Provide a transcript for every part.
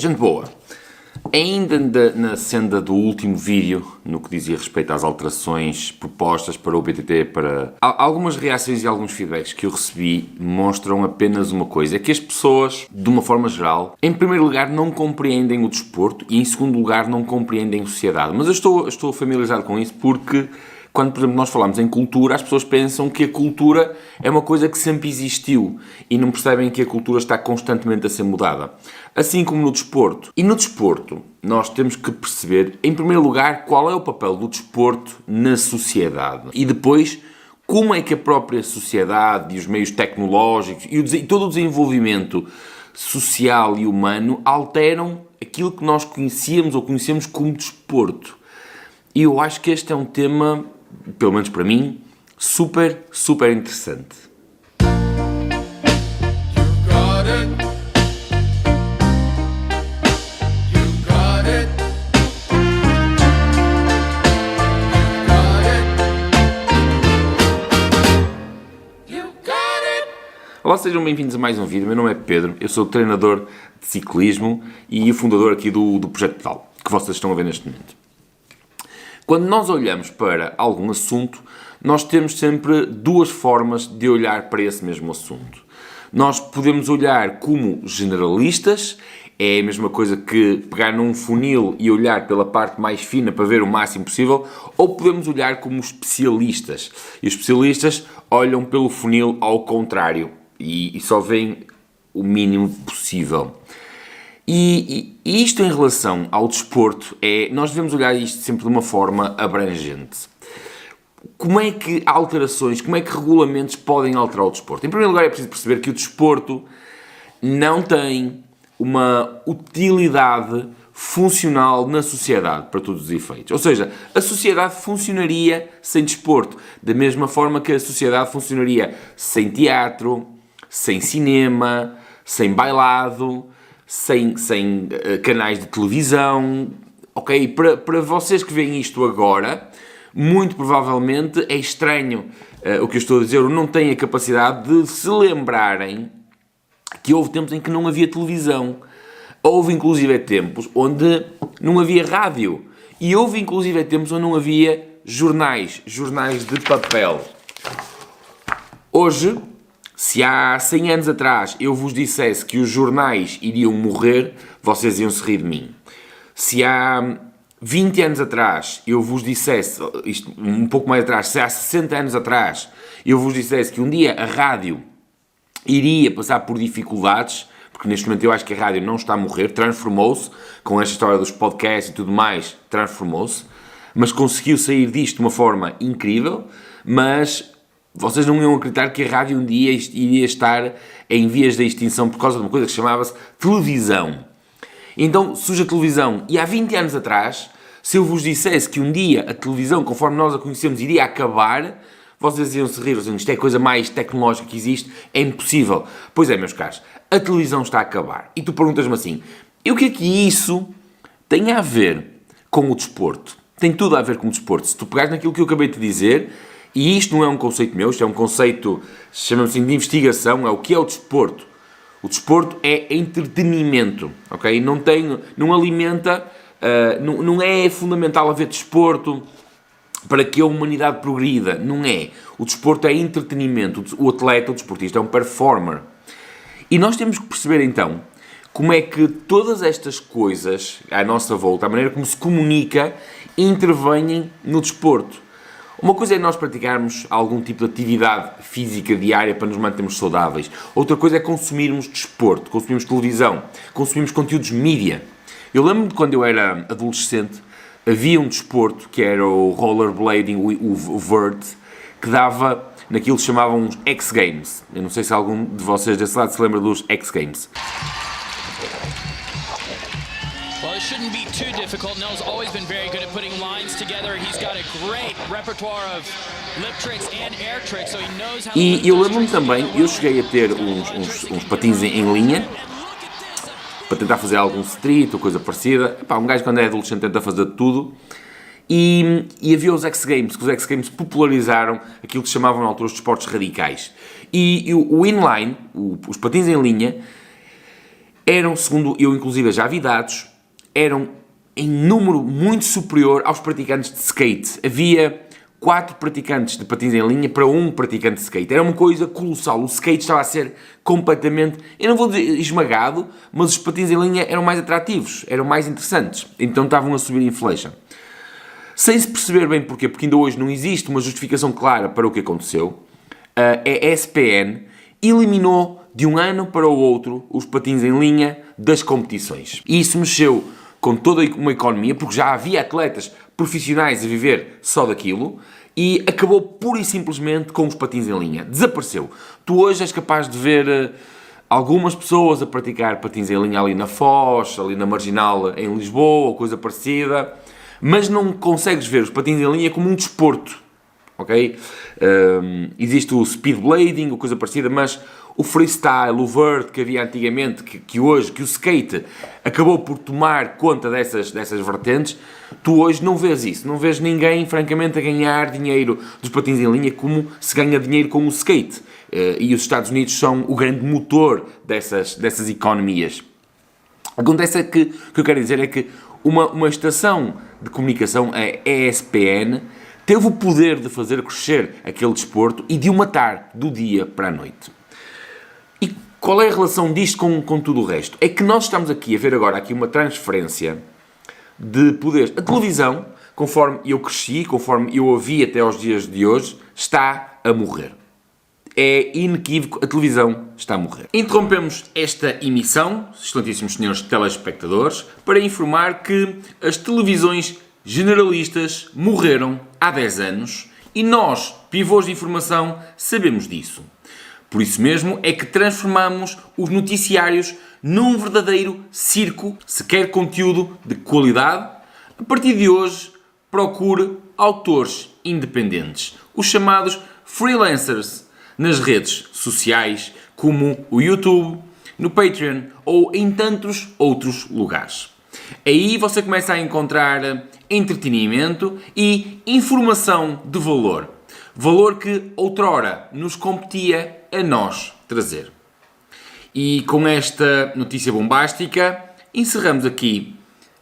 Gente boa, ainda na senda do último vídeo, no que dizia respeito às alterações propostas para o BTT, algumas reações e alguns feedbacks que eu recebi mostram apenas uma coisa, é que as pessoas, de uma forma geral, em primeiro lugar não compreendem o desporto e em segundo lugar não compreendem a sociedade. Mas eu estou familiarizado com isso porque quando, por exemplo, nós falamos em cultura, as pessoas pensam que a cultura é uma coisa que sempre existiu e não percebem que a cultura está constantemente a ser mudada. Assim como no desporto. E no desporto, nós temos que perceber, em primeiro lugar, qual é o papel do desporto na sociedade. E depois, como é que a própria sociedade e os meios tecnológicos e todo o desenvolvimento social e humano alteram aquilo que nós conhecíamos ou conhecemos como desporto. E eu acho que este é um tema, pelo menos para mim, super interessante. Olá, sejam bem-vindos a mais um vídeo. Meu nome é Pedro, eu sou treinador de ciclismo e o fundador aqui do Projeto Pedal, que vocês estão a ver neste momento. Quando nós olhamos para algum assunto, nós temos sempre duas formas de olhar para esse mesmo assunto. Nós podemos olhar como generalistas, é a mesma coisa que pegar num funil e olhar pela parte mais fina para ver o máximo possível, ou podemos olhar como especialistas. E os especialistas olham pelo funil ao contrário e só veem o mínimo possível. E isto em relação ao desporto, nós devemos olhar isto sempre de uma forma abrangente. Como é que alterações, como é que regulamentos podem alterar o desporto? Em primeiro lugar, é preciso perceber que o desporto não tem uma utilidade funcional na sociedade, para todos os efeitos. Ou seja, a sociedade funcionaria sem desporto, da mesma forma que a sociedade funcionaria sem teatro, sem cinema, sem bailado, sem canais de televisão, ok? Para vocês que veem isto agora, muito provavelmente é estranho o que eu estou a dizer, ou não têm a capacidade de se lembrarem que houve tempos em que não havia televisão. Houve inclusive tempos onde não havia rádio. E houve inclusive tempos onde não havia jornais de papel. Hoje, se há 100 anos atrás eu vos dissesse que os jornais iriam morrer, vocês iam se rir de mim. Se há 20 anos atrás eu vos dissesse, isto um pouco mais atrás, se há 60 anos atrás eu vos dissesse que um dia a rádio iria passar por dificuldades, porque neste momento eu acho que a rádio não está a morrer, transformou-se, com esta história dos podcasts e tudo mais, transformou-se, mas conseguiu sair disto de uma forma incrível, mas vocês não iam acreditar que a rádio um dia iria estar em vias de extinção por causa de uma coisa que chamava-se televisão. Então surge a televisão, e há 20 anos atrás, se eu vos dissesse que um dia a televisão, conforme nós a conhecemos, iria acabar, vocês iam se rir, dizendo, isto é a coisa mais tecnológica que existe, é impossível. Pois é, meus caros, a televisão está a acabar. E tu perguntas-me assim, e o que é que isso tem a ver com o desporto? Tem tudo a ver com o desporto. Se tu pegares naquilo que eu acabei de dizer, e isto não é um conceito meu, isto é um conceito, chama-se assim, de investigação, é o que é o desporto. O desporto é entretenimento, ok? Não alimenta, não é fundamental haver desporto para que a humanidade progrida, não é. O desporto é entretenimento, o atleta, o desportista é um performer. E nós temos que perceber então como é que todas estas coisas à nossa volta, a maneira como se comunica, intervêm no desporto. Uma coisa é nós praticarmos algum tipo de atividade física diária para nos mantermos saudáveis. Outra coisa é consumirmos desporto, consumirmos televisão, consumirmos conteúdos mídia. Eu lembro-me de quando eu era adolescente, havia um desporto que era o rollerblading, o vert, que dava naquilo que chamavam os X Games. Eu não sei se algum de vocês desse lado se lembra dos X Games. Well, it shouldn't be too difficult. Nell's always been very good at putting lines together. He's got a great repertoire of lip tricks and air tricks, so he knows how to. E eu lembro-me também, eu cheguei a ter uns patins em linha, para tentar fazer algum street ou coisa parecida. Epá, um gajo quando é adolescente tenta fazer tudo. E havia os X Games, que os X Games popularizaram aquilo que se chamavam na altura os desportos radicais. E o inline, os patins em linha, eram, segundo eu inclusive já vi dados, eram em número muito superior aos praticantes de skate. Havia 4 praticantes de patins em linha para 1 praticante de skate. Era uma coisa colossal. O skate estava a ser completamente, eu não vou dizer esmagado, mas os patins em linha eram mais atrativos, eram mais interessantes. Então estavam a subir a inflation. Sem se perceber bem porquê, porque ainda hoje não existe uma justificação clara para o que aconteceu, a ESPN eliminou de um ano para o outro os patins em linha das competições. E isso mexeu com toda uma economia, porque já havia atletas profissionais a viver só daquilo, e acabou pura e simplesmente com os patins em linha. Desapareceu. Tu hoje és capaz de ver algumas pessoas a praticar patins em linha ali na Foz, ali na Marginal em Lisboa, ou coisa parecida, mas não consegues ver os patins em linha como um desporto, ok? Existe o speedblading, ou coisa parecida, mas o freestyle, o vert que havia antigamente, que hoje, que o skate acabou por tomar conta dessas vertentes, tu hoje não vês isso. Não vês ninguém, francamente, a ganhar dinheiro dos patins em linha como se ganha dinheiro com o skate. E os Estados Unidos são o grande motor dessas economias. Acontece é que o que eu quero dizer é que uma estação de comunicação, a ESPN, teve o poder de fazer crescer aquele desporto e de o matar do dia para a noite. E qual é a relação disto com tudo o resto? É que nós estamos aqui a ver agora aqui uma transferência de poderes. A televisão, conforme eu cresci, conforme eu a vi até aos dias de hoje, está a morrer. É inequívoco, a televisão está a morrer. Interrompemos esta emissão, excelentíssimos senhores telespectadores, para informar que as televisões generalistas morreram há 10 anos e nós, pivôs de informação, sabemos disso. Por isso mesmo é que transformamos os noticiários num verdadeiro circo. Se quer conteúdo de qualidade, a partir de hoje procure autores independentes, os chamados freelancers, nas redes sociais como o YouTube, no Patreon ou em tantos outros lugares. Aí você começa a encontrar entretenimento e informação de valor. Valor que outrora nos competia a nós trazer. E com esta notícia bombástica, encerramos aqui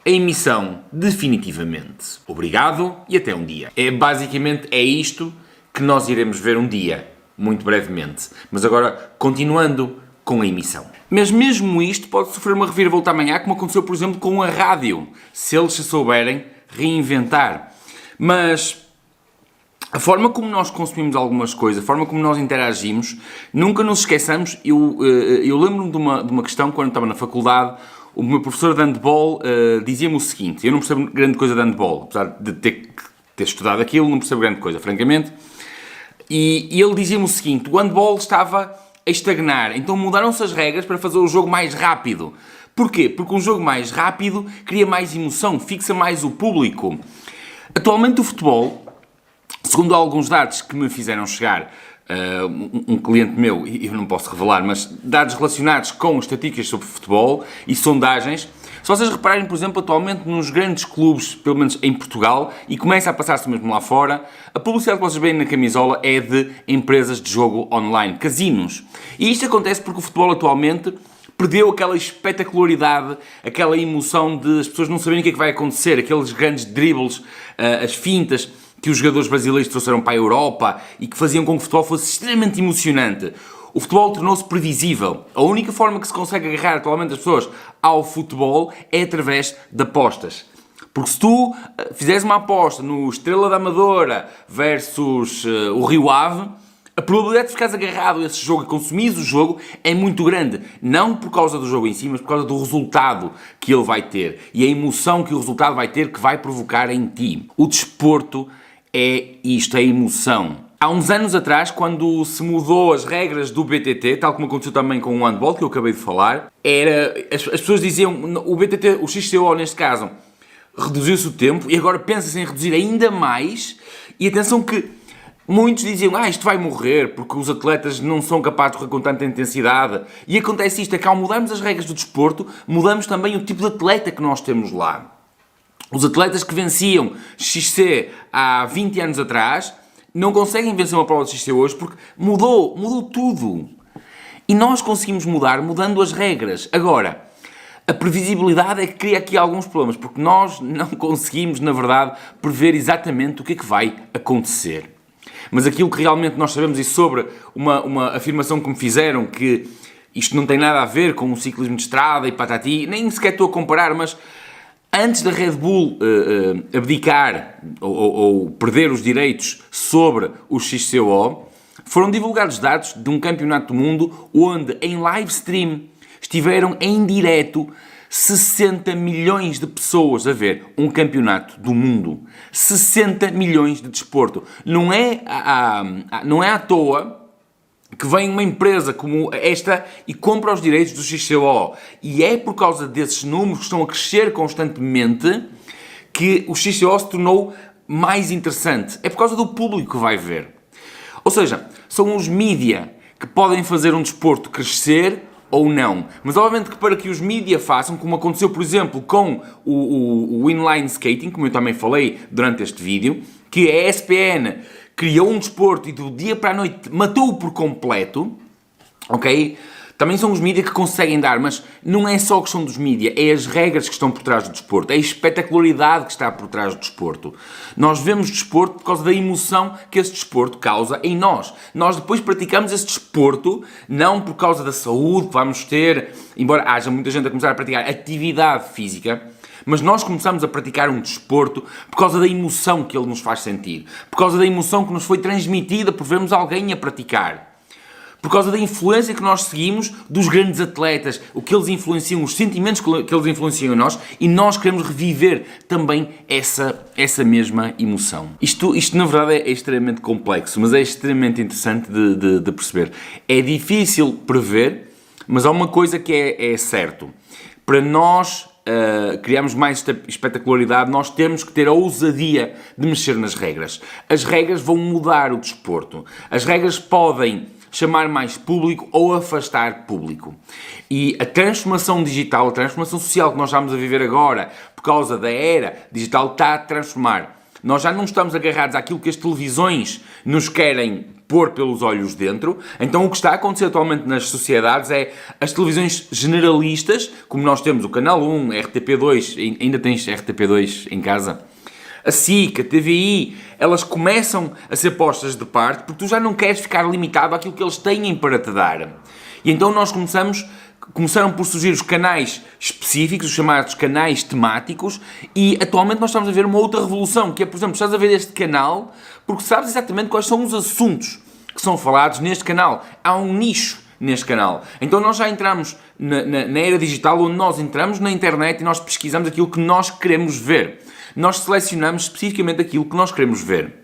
a emissão definitivamente. Obrigado e até um dia. Basicamente é isto que nós iremos ver um dia, muito brevemente. Mas agora, continuando com a emissão. Mas mesmo isto pode sofrer uma reviravolta amanhã, como aconteceu, por exemplo, com a rádio, se eles se souberem reinventar. Mas a forma como nós consumimos algumas coisas, a forma como nós interagimos, nunca nos esqueçamos. Eu lembro-me de uma questão, quando estava na faculdade, o meu professor de handball dizia-me o seguinte: eu não percebo grande coisa de handball, apesar de ter estudado aquilo, não percebo grande coisa, francamente. E ele dizia-me o seguinte: o handball estava a estagnar, então mudaram-se as regras para fazer o jogo mais rápido. Porquê? Porque um jogo mais rápido cria mais emoção, fixa mais o público. Atualmente o futebol, segundo alguns dados que me fizeram chegar, um cliente meu, e eu não posso revelar, mas dados relacionados com estatísticas sobre futebol e sondagens, se vocês repararem, por exemplo, atualmente nos grandes clubes, pelo menos em Portugal, e começa a passar-se mesmo lá fora, a publicidade que vocês veem na camisola é de empresas de jogo online, casinos. E isto acontece porque o futebol atualmente perdeu aquela espetacularidade, aquela emoção de as pessoas não saberem o que é que vai acontecer, aqueles grandes dribbles, as fintas que os jogadores brasileiros trouxeram para a Europa e que faziam com que o futebol fosse extremamente emocionante. O futebol tornou-se previsível. A única forma que se consegue agarrar atualmente as pessoas ao futebol é através de apostas. Porque se tu fizeres uma aposta no Estrela da Amadora versus o Rio Ave, a probabilidade de ficares agarrado a esse jogo e consumires o jogo é muito grande. Não por causa do jogo em si, mas por causa do resultado que ele vai ter. E a emoção que o resultado vai ter, que vai provocar em ti. O desporto é isto, é emoção. Há uns anos atrás, quando se mudou as regras do BTT, tal como aconteceu também com o handball, que eu acabei de falar, as pessoas diziam, o BTT, o XCO neste caso, reduziu-se o tempo e agora pensa-se em reduzir ainda mais. E atenção que muitos diziam, isto vai morrer porque os atletas não são capazes de correr com tanta intensidade. E acontece isto, é que ao mudarmos as regras do desporto, mudamos também o tipo de atleta que nós temos lá. Os atletas que venciam XC há 20 anos atrás não conseguem vencer uma prova de XC hoje porque mudou tudo. E nós conseguimos mudar mudando as regras. Agora, A previsibilidade é que cria aqui alguns problemas, porque nós não conseguimos, na verdade, prever exatamente o que é que vai acontecer. Mas aquilo que realmente nós sabemos, e sobre uma afirmação que me fizeram, que isto não tem nada a ver com o ciclismo de estrada e patati, nem sequer estou a comparar, mas antes da Red Bull abdicar ou perder os direitos sobre o XCO, foram divulgados dados de um campeonato do mundo onde, em live stream, estiveram em direto 60 milhões de pessoas a ver um campeonato do mundo. 60 milhões de desporto. Não é à toa que vem uma empresa como esta e compra os direitos do XCO. E é por causa desses números que estão a crescer constantemente que o XCO se tornou mais interessante. É por causa do público que vai ver. Ou seja, são os mídia que podem fazer um desporto crescer ou não. Mas obviamente que para que os mídia façam, como aconteceu, por exemplo, com o inline skating, como eu também falei durante este vídeo, que a ESPN criou um desporto e do dia para a noite matou-o por completo, ok? Também são os mídia que conseguem dar, mas não é só a questão dos mídia, é as regras que estão por trás do desporto, é a espetacularidade que está por trás do desporto. Nós vemos desporto por causa da emoção que esse desporto causa em nós. Nós depois praticamos esse desporto não por causa da saúde que vamos ter, embora haja muita gente a começar a praticar atividade física, mas nós começamos a praticar um desporto por causa da emoção que ele nos faz sentir, por causa da emoção que nos foi transmitida por vermos alguém a praticar. Por causa da influência que nós seguimos dos grandes atletas, o que eles influenciam, os sentimentos que eles influenciam em nós, e nós queremos reviver também essa mesma emoção. Isto na verdade é extremamente complexo, mas é extremamente interessante de perceber. É difícil prever, mas há uma coisa que é certo. Para nós criarmos mais espetacularidade, nós temos que ter a ousadia de mexer nas regras. As regras vão mudar o desporto. As regras podem chamar mais público ou afastar público. E a transformação digital, a transformação social que nós estamos a viver agora, por causa da era digital, está a transformar. Nós já não estamos agarrados àquilo que as televisões nos querem pôr pelos olhos dentro. Então o que está a acontecer atualmente nas sociedades é as televisões generalistas, como nós temos o Canal 1, RTP2, ainda tens RTP2 em casa? A SIC, a TVI, elas começam a ser postas de parte porque tu já não queres ficar limitado àquilo que eles têm para te dar. E então nós começaram por surgir os canais específicos, os chamados canais temáticos, e atualmente nós estamos a ver uma outra revolução, que é, por exemplo, estás a ver este canal porque sabes exatamente quais são os assuntos que são falados neste canal. Há um nicho neste canal. Então nós já entramos na era digital, onde nós entramos na internet e nós pesquisamos aquilo que nós queremos ver. Nós selecionamos especificamente aquilo que nós queremos ver.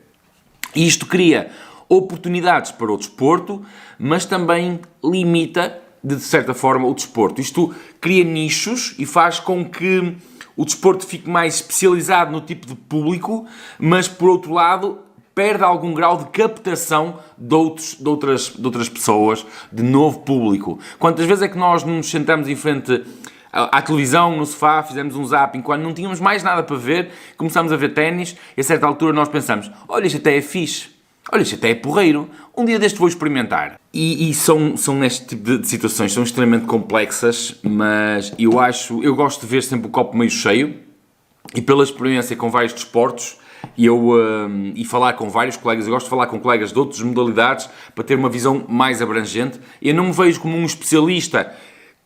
E isto cria oportunidades para o desporto, mas também limita, de certa forma, o desporto. Isto cria nichos e faz com que o desporto fique mais especializado no tipo de público, mas, por outro lado, perde algum grau de captação de outras pessoas, de novo público. Quantas vezes é que nós nos sentamos em frente à televisão, no sofá, fizemos um zapping, quando não tínhamos mais nada para ver, começámos a ver ténis, e a certa altura nós pensamos, olha, isto até é fixe, olha, isto até é porreiro, um dia deste vou experimentar. E são neste tipo de situações, são extremamente complexas, mas eu gosto de ver sempre o copo meio cheio, e pela experiência com vários desportos, e falar com vários colegas, eu gosto de falar com colegas de outras modalidades, para ter uma visão mais abrangente. Eu não me vejo como um especialista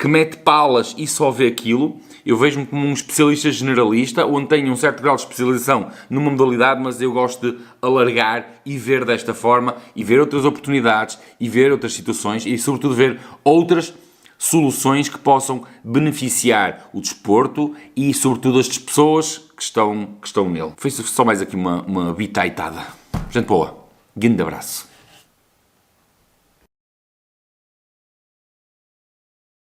que mete palas e só vê aquilo. Eu vejo-me como um especialista generalista, onde tenho um certo grau de especialização numa modalidade, mas eu gosto de alargar e ver desta forma, e ver outras oportunidades, e ver outras situações, e sobretudo ver outras soluções que possam beneficiar o desporto e sobretudo as pessoas que estão nele. Foi só mais aqui uma bitaitada. Gente boa, grande abraço.